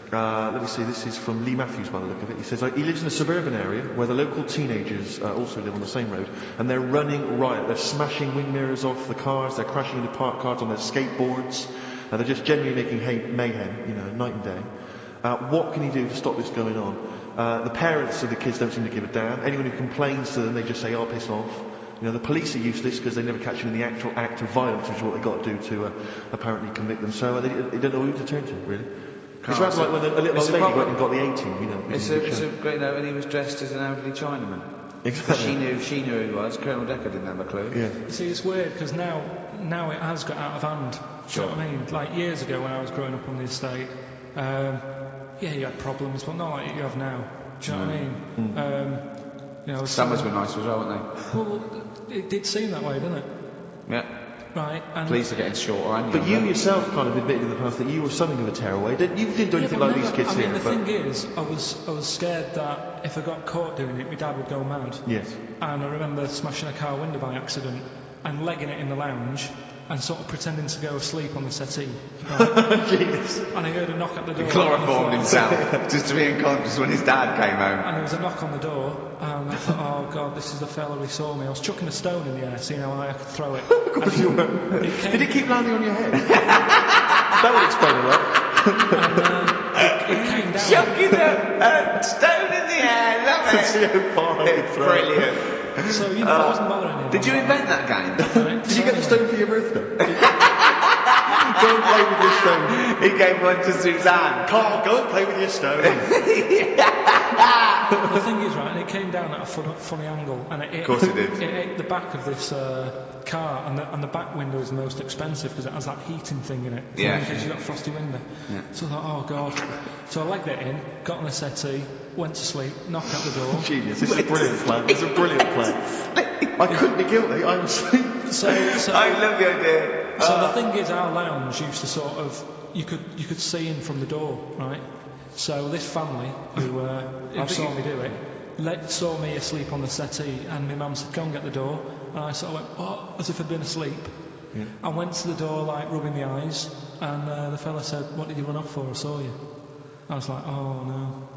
Let me see, this is from Lee Matthews by the look of it. He says, he lives in a suburban area where the local teenagers also live on the same road, and they're running riot. They're smashing wing mirrors off the cars, they're crashing into parked cars on their skateboards, and they're just generally making mayhem, night and day. What can he do to stop this going on? The parents of the kids don't seem to give a damn. Anyone who complains to them, they just say, oh, piss off. The police are useless because they never catch them in the actual act of violence, which is what they've got to do to apparently convict them. So they don't know who to turn to, really. It's rather like when a little old lady went and got the 18, It's a great note, and he was dressed as an elderly Chinaman. Exactly. She knew who he was. Colonel Decker didn't have a clue. Yeah. See, it's weird because now it has got out of hand. Do you know what I mean? Like years ago when I was growing up on the estate, you had problems, but not like you have now. Do you know what I mean? Summers were nice as well, weren't they? Well, it did seem that way, didn't it? Yeah. Right. And police are getting shorter, aren't you? But you yourself kind of admitted in the past that you were something of a tearaway. You didn't do anything like these kids here. The thing is, I was scared that if I got caught doing it, my dad would go mad. Yes. And I remember smashing a car window by accident and legging it in the lounge and sort of pretending to go asleep on the settee. Right? Jesus. And I heard a knock at the door. He chloroformed himself just to be unconscious when his dad came home. And there was a knock on the door, and I thought, oh God, this is the fella who saw me. I was chucking a stone in the air, seeing how high I could throw it. Of course you were. Did it keep landing on your head? That would explain a lot. And it came down. Chucking a stone in the air, love it. See how far I could throw it. Brilliant. So I wasn't bothering him. Did you invent that game? Did you get the stone for your birthday? Go and play with your stone. He gave one to Suzanne. Carl, go and play with your stone. The thing is, right, and it came down at a funny angle, and Of course it did. It hit the back of this car, and the back window is the most expensive because it has that heating thing in it. Yeah. Because you've got a frosty window. Yeah. So I thought, oh god. So I legged it in, got on the settee, went to sleep, knocked at the door. Genius. It's a brilliant plan. It's a brilliant plan. I couldn't be guilty. I was asleep. So I love the idea. So the thing is, our lounge used to sort of, you could see in from the door, right? So this family who saw me do it, saw me asleep on the settee, and my mum said, go and get the door. And I sort of went, what? As if I'd been asleep. Yeah. I went to the door, like, rubbing the eyes, and the fella said, what did you run off for? I saw you. I was like, oh no.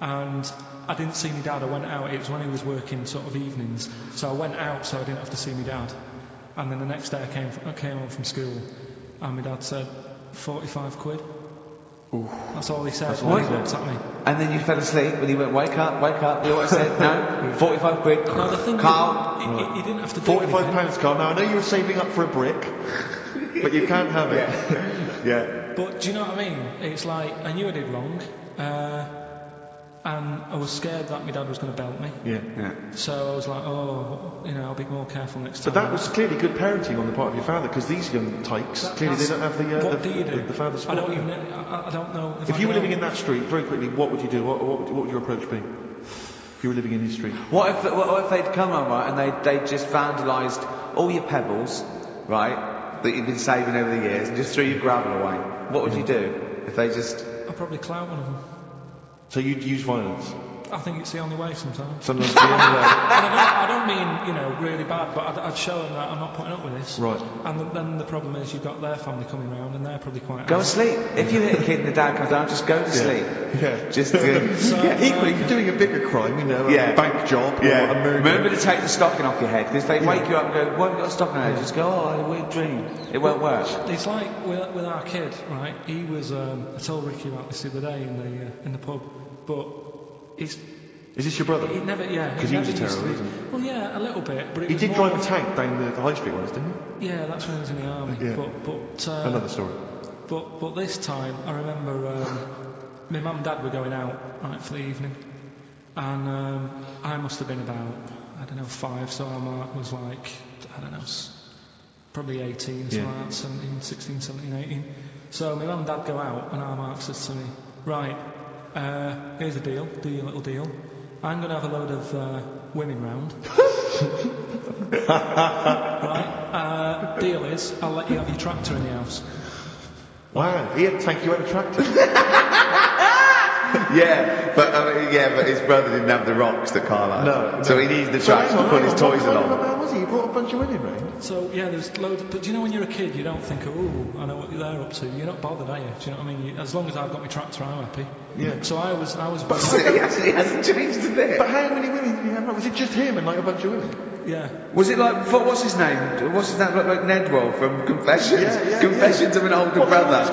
And I didn't see my dad. I went out. It was when he was working sort of evenings. So I went out so I didn't have to see my dad. And then the next day I came home from school, and my dad said, 45 quid. Ooh. That's all he said when he looked at me. And then you fell asleep and he went, wake up. You always said, no, 45 quid. No, the thing Carl. he didn't have to do £45, Carl. Now, I know you were saving up for a brick, but you can't have it. Yeah. But do you know what I mean? It's like, I knew I did wrong, and I was scared that my dad was going to belt me. Yeah. So I was like, I'll be more careful next time. But that was clearly good parenting on the part of your father, because these young tykes, clearly they don't have the father's support. I don't know. If you were living in that street, very quickly, what would you do? What would your approach be? If you were living in his street? What if they'd come on, right, and they just vandalised all your pebbles, right, that you've been saving over the years, and just threw your gravel away? What would you do if they just... I'd probably clout one of them. So you'd use violence? I think it's the only way sometimes. Sometimes the only way. I don't mean, really bad, but I'd show them that I'm not putting up with this. Right. And then the problem is you've got their family coming round, and they're probably quite... Go to sleep. If you hit a kid and the dad comes down, just go to sleep. Yeah. Just equally, you're doing a bigger crime, a bank job or a murder. Remember to take the stocking off your head, because if they wake you up and go, why have you got a stocking on your head? Just go, I had a weird dream. It won't work. It's like with our kid, right? He was... I told Ricky about this the other day in the pub, but it's... Is this your brother? He never, yeah. Because he was a terrorist, isn't he? Well, yeah, a little bit. But he did drive a tank down the high street once, didn't he? Yeah, that's when he was in the army. Yeah. But another story. But this time, I remember my mum and dad were going out for the evening, and I must have been about 5, so our Mark was like probably 18, so like that, 16, 17, 18. So my mum and dad go out, and our Mark says to me, right, here's a deal, do your little deal. I'm going to have a load of women round. Right? Deal is, I'll let you have your tractor in the house. Wow, he had to take you out a tractor. but his brother didn't have the rocks that Carl had. No. So he needed the tractor to put his toys along. What was he? He brought a bunch of women round. So yeah, there's loads. But do you know when you're a kid, you don't think, I know what they're up to. You're not bothered, are you? Do you know what I mean? As long as I've got my tractor, I'm happy. Yeah. So I was. But he hasn't changed a bit. But how many women did he have? Was it just him and like a bunch of women? Yeah. Was it like, what's his name? What's his name? Like Nedwell from Confessions? Confessions of an Older Brother.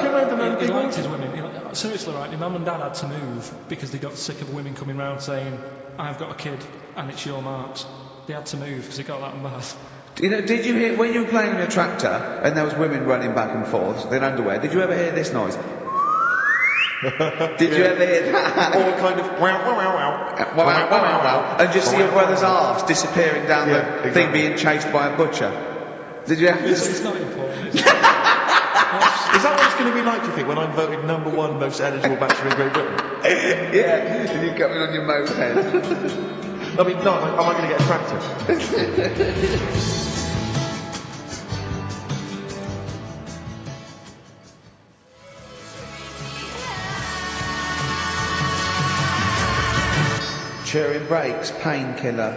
He liked his women. Seriously, right, my mum and dad had to move because they got sick of women coming round saying, I've got a kid and it's your marks. They had to move because it got that bad. Did you hear, when you were playing on your tractor and there was women running back and forth in underwear, did you ever hear this noise? Did you ever hear that? Or kind of wow. And just see your brother's arse disappearing down the thing being chased by a butcher? Did you ever... It's not important. Is that what it's going to be like, do you think, when I'm voted #1 most eligible bachelor in Great Britain? Yeah, and you're coming on your moped. I mean, no, am I going to get a tractor? Cheering brakes, painkiller,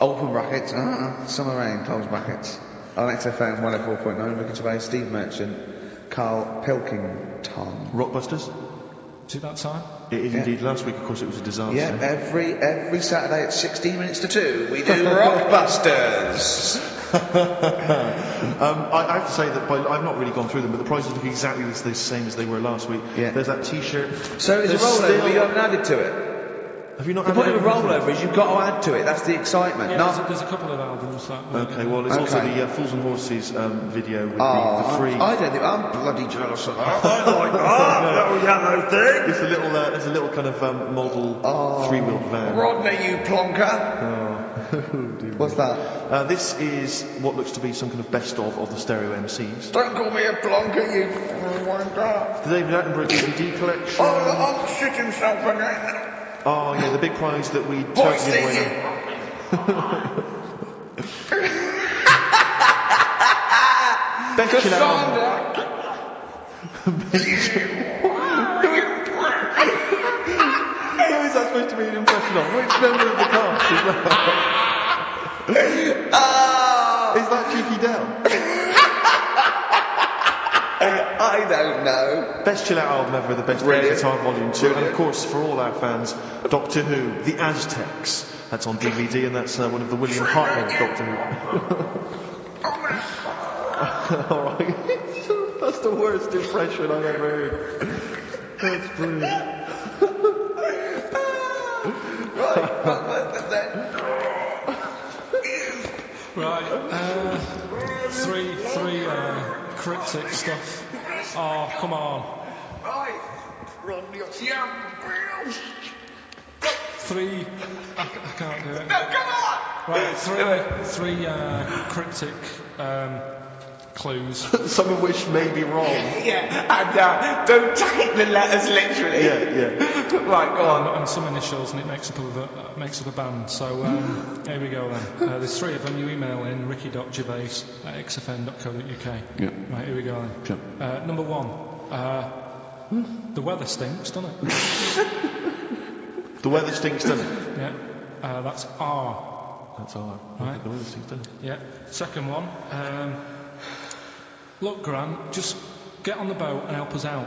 open brackets, summer rain, close brackets. On XFM 104.9, Ricky Gervais, Steve Merchant, Karl Pilkington. Rockbusters? To that time? It is indeed. Last week, of course, it was a disaster. Yeah, every Saturday at 16 minutes to 2, we do Rockbusters. I have to say that I've not really gone through them, but the prizes look exactly the same as they were last week. Yeah. There's that T-shirt. So it's a rollover, but you haven't added to it? Have you not The had point it of a over? rollover is you've got to add to it. That's the excitement. Yeah, No. there's a couple of albums that. Okay, well, there's also the Fools and Horses video with the free. I don't think I'm bloody jealous of that. I like that little yellow thing. It's a little, there's a little kind of model three-wheeled van. Rodney, you plonker. What's that? This is what looks to be some kind of best of the stereo MCs. Don't call me a plonker, you wanker. The David Attenborough DVD collection. I'll shit himself again. Oh yeah, the big prize that we Boy, totally give away. Best chill out. Who is that supposed to be an impression of? Which member of the cast is that? Is that Cheeky Dell? I don't know. Best chill out album ever, the best guitar volume 2, and of course for all our fans, Doctor Who, The Aztecs. That's on DVD, and that's one of the William Hartnell Doctor Who. Alright. That's the worst impression I've ever heard. That's brilliant. Right, three cryptic stuff. Oh, come on. Right. Rodney, Three. I can't do it. no, come on! Right, three cryptic clues. Some of which may be wrong. Yeah, and don't take the letters literally. Yeah. Right, go on. And some initials, and it makes up a band. So here we go then. There's three of them. You email in ricky.gervais@xfn.co.uk. Yeah. Right, here we go then. Sure. Number one. The weather stinks, doesn't it? The weather stinks, doesn't it? Yeah. That's R. That's all right. Right. The weather stinks, doesn't it? Yeah. Second one. Look, Gran, just get on the boat and help us out.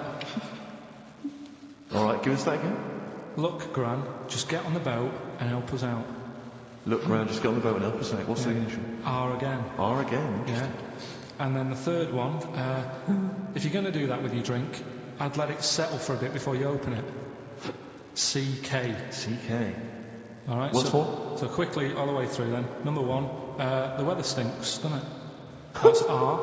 Alright, give us that again. Look, Gran, just get on the boat and help us out. Look round, just get on the boat and help us out. What's the initial? R again. R again. Yeah. And then the third one, if you're going to do that with your drink, I'd let it settle for a bit before you open it. CK. CK. All right. What's So quickly, all the way through then. Number one, the weather stinks, doesn't it? That's R.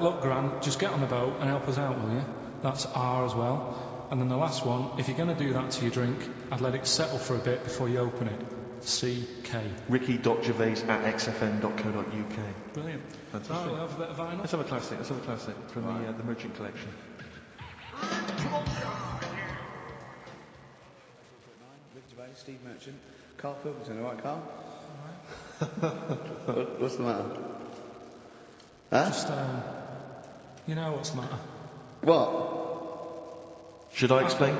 Look, Gran, just get on the boat and help us out, will you? That's R as well. And then the last one, if you're going to do that to your drink, I'd let it settle for a bit before you open it. CK. ricky.gervais@xfn.co.uk. Brilliant. Fantastic. Right, we'll have a bit of vinyl. Let's have a classic from the Merchant Collection. Rick Gervais, Steve Merchant, Karl Pilkington, all right, Carl? What's the matter? Huh? Just, you know what's the matter. What? Should I explain?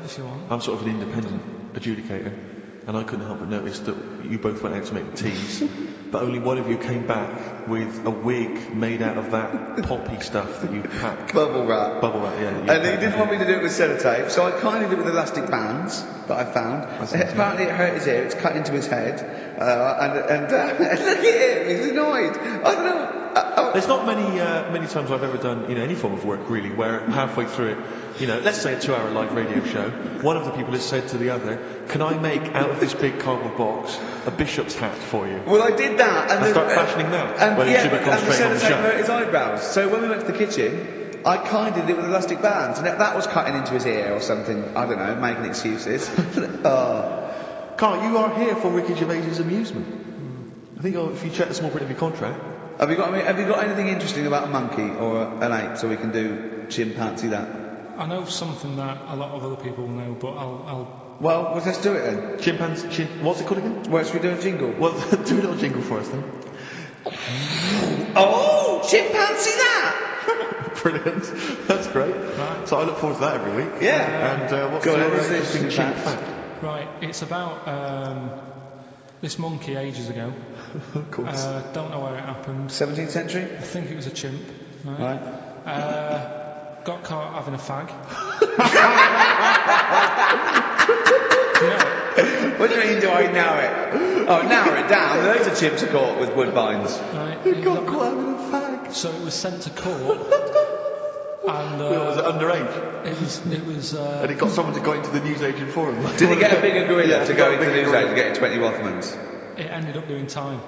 If you want. I'm sort of an independent adjudicator, and I couldn't help but notice that you both went out to make the teas, but only one of you came back with a wig made out of that poppy stuff that you pack. Bubble wrap. Bubble wrap, yeah. And he didn't want me to do it with sellotape, so I kind of did it with elastic bands that I found. Apparently it hurt his ear, it's cut into his head, and look at him, he's annoyed. I don't know. There's not many times I've ever done any form of work really where halfway through it, let's say a 2-hour live radio show, one of the people has said to the other, "Can I make out of this big cardboard box a bishop's hat for you?" Well, I did that, and start fashioning that. And Well, you should be and the concentrating on the sellotape show. hurt his eyebrows. So when we went to the kitchen, I kind of did it with elastic bands, and that was cutting into his ear or something. I don't know, making excuses. Carl, you are here for Ricky Gervais's amusement. I think if you check the small print of your contract. Have you got anything interesting about a monkey or an ape, so we can do chimpanzee that? I know something that a lot of other people know, but I'll Well, let's do it then. Chimpanzee. What's it called again? Well, should we do a jingle? Well, do a little jingle for us then. Oh, chimpanzee that! Brilliant. That's great. Right. So I look forward to that every week. Yeah. And what's Go your on, what's this interesting chimp fact? fact? Right, it's about this monkey ages ago. Of course. Don't know where it happened. 17th century? I think it was a chimp. Right. Got caught having a fag. What do you mean, do I narrow it? Oh, narrow it down. Loads of chimps are caught with woodbines. Right. You got caught having a fag. So it was sent to court, And was it underage? It was. And it got someone to go into the newsagent for him. Did he get a bigger gorilla to go into the newsagent to get 20 Rothmans? It ended up doing time.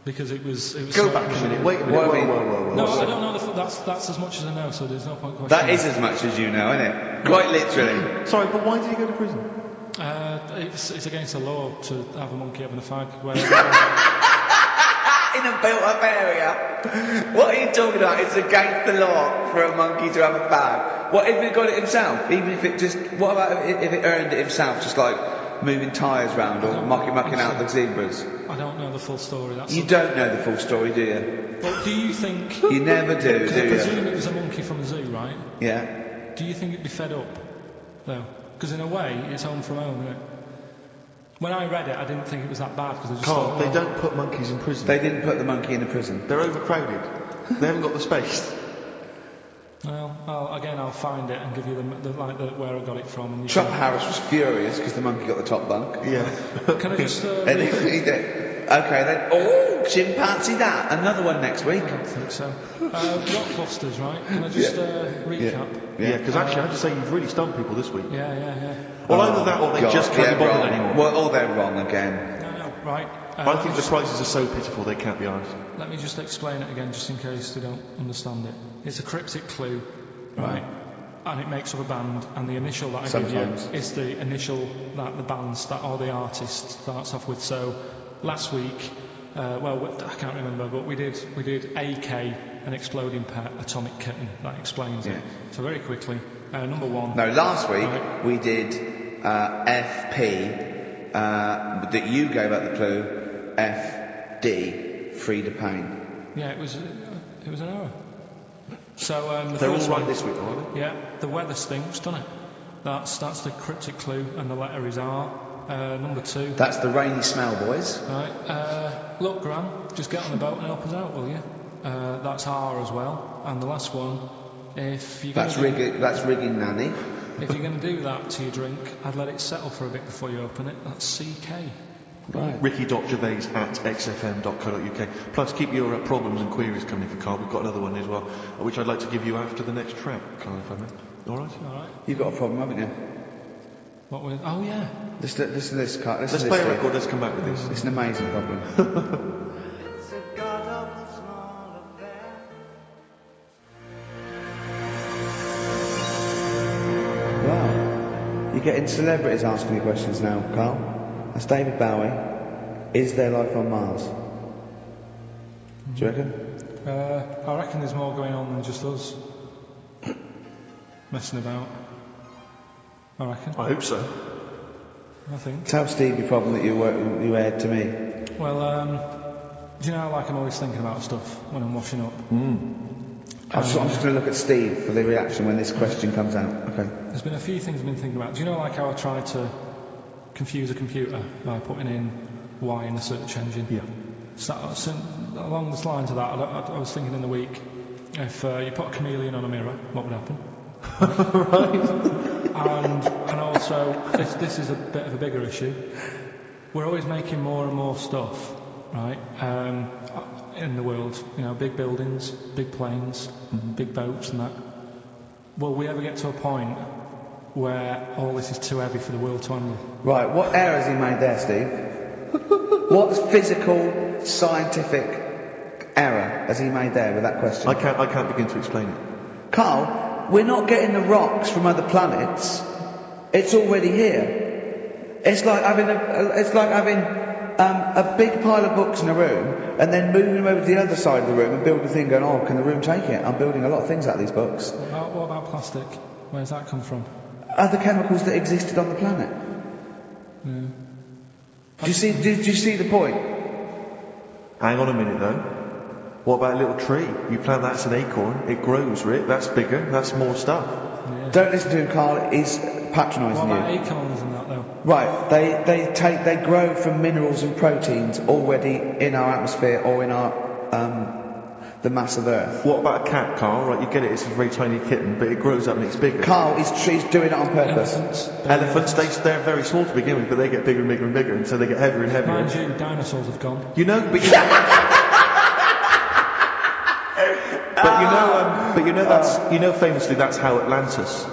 Because it was. Go back a minute. Wait a minute. Whoa. No, I don't know. That's as much as I know. So there's no point questioning. That is as much as you know, isn't it? Quite literally. Sorry, but why did he go to prison? It's against the law to have a monkey having a fag. In a built-up area. What are you talking about? It's against the law for a monkey to have a fag. What if it got it himself? Even if it just... What about if it earned it himself, just like moving tyres round or mucking out the zebras? I don't know the full story. You don't know the full story, do you? Well, do you think... You never do you? I presume it was a monkey from the zoo, right? Yeah. Do you think it'd be fed up, though? Because in a way, it's home from home, isn't it? When I read it, I didn't think it was that bad because I just Carl, thought, they don't put monkeys in prison. They didn't put the monkey in a prison. They're overcrowded. They haven't got the space. Well, I'll find it and give you where I got it from. And Chopper Harris was furious because the monkey got the top bunk. Yeah. Can I just... And he did. Okay, then. Oh, chimpanzee that. Another one next week. I don't think so. Rockbusters, right? Can I just recap? Yeah, because actually I have to say you've really stumped people this week. Yeah. Well, either that or they just can't be bothered anymore. Well, they're wrong again. No, right. I think the prices are so pitiful they can't be honest. Let me just explain it again, just in case they don't understand it. It's a cryptic clue, right? And it makes up a band, and the initial that I give you is the initial that the band or the artist starts off with. So last week, I can't remember, but we did AK, an exploding pet, atomic kitten. That explains it. So very quickly, number one. No, last week we did FP, that you gave out the clue. FD, Frida Payne. Yeah, it was an error. So they're all right this week, aren't they? Yeah, the weather stinks, doesn't it? That's the cryptic clue, and the letter is R. Number two. That's the rainy smell, boys. Right. Look, Gran, just get on the boat and help us out, will you? That's R as well. And the last one, if you're That's rigging nanny. If you're going to do that to your drink, I'd let it settle for a bit before you open it. That's CK. Right. Ricky.gervais@xfm.co.uk. Plus, keep your problems and queries coming for Carl. We've got another one as well, which I'd like to give you after the next track, Carl, if I may. All right? You've got a problem, haven't you? What with? Oh, yeah. Listen to this, Carl. Let's play a record. Let's come back with this. It's an amazing problem. Wow. You're getting celebrities asking you questions now, Carl. That's David Bowie. Is there life on Mars? Do you reckon? I reckon there's more going on than just us messing about. I reckon. I hope so. I think. Tell Steve your problem that you aired to me. Well, do you know like I'm always thinking about stuff when I'm washing up? I'm just going to look at Steve for the reaction when this question comes out. Okay. There's been a few things I've been thinking about. Do you know like how I try to confuse a computer by putting in Y in the search engine? Yeah. So along the lines of that, I was thinking in the week, if you put a chameleon on a mirror, what would happen? Right. And also, this is a bit of a bigger issue. We're always making more and more stuff, right? In the world, big buildings, big planes, big boats, and that. Will we ever get to a point where all this is too heavy for the world to handle? Right, what error has he made there, Steve? What physical, scientific error has he made there with that question? I can't begin to explain it. Carl, we're not getting the rocks from other planets. It's already here. It's like having a big pile of books in a room and then moving them over to the other side of the room and building a thing going, oh, can the room take it? I'm building a lot of things out of these books. What about plastic? Where's that come from? Other chemicals that existed on the planet. Yeah. Do you see the point? Hang on a minute though. What about a little tree? You plant that as an acorn, it grows, Rick. That's bigger, that's more stuff. Yeah. Don't listen to him, Carl. He's patronising you. What about acorns and that though? Right, they grow from minerals and proteins already in our atmosphere or in our the mass of Earth. What about a cat, Carl? Right, you get it, it's a very tiny kitten, but it grows up and it's bigger. Carl, he's doing it on purpose. Elephants, they're very small to begin with, but they get bigger and bigger and bigger, and so they get heavier and heavier. Mind you, dinosaurs have gone. You know, but Famously that's how Atlantis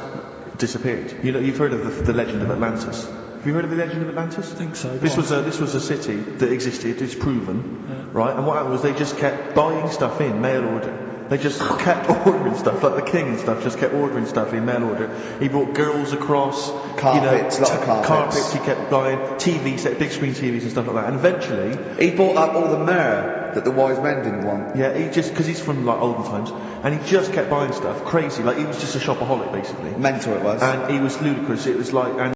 disappeared. You've heard of the legend of Atlantis. Have you heard of the legend of Atlantis? I think so. This was a city that existed. It's proven, right? And what happened was they just kept buying stuff in mail order. They just kept ordering stuff, like the king and stuff. Just kept ordering stuff in mail order. He brought girls across, carpets, carpets. He kept buying TV set, big screen TVs and stuff like that. And eventually, he bought up all the myrrh that the wise men didn't want. Yeah, because he's from like olden times, and he just kept buying stuff, crazy. Like he was just a shopaholic, basically. Mental it was. And he was ludicrous. It was like.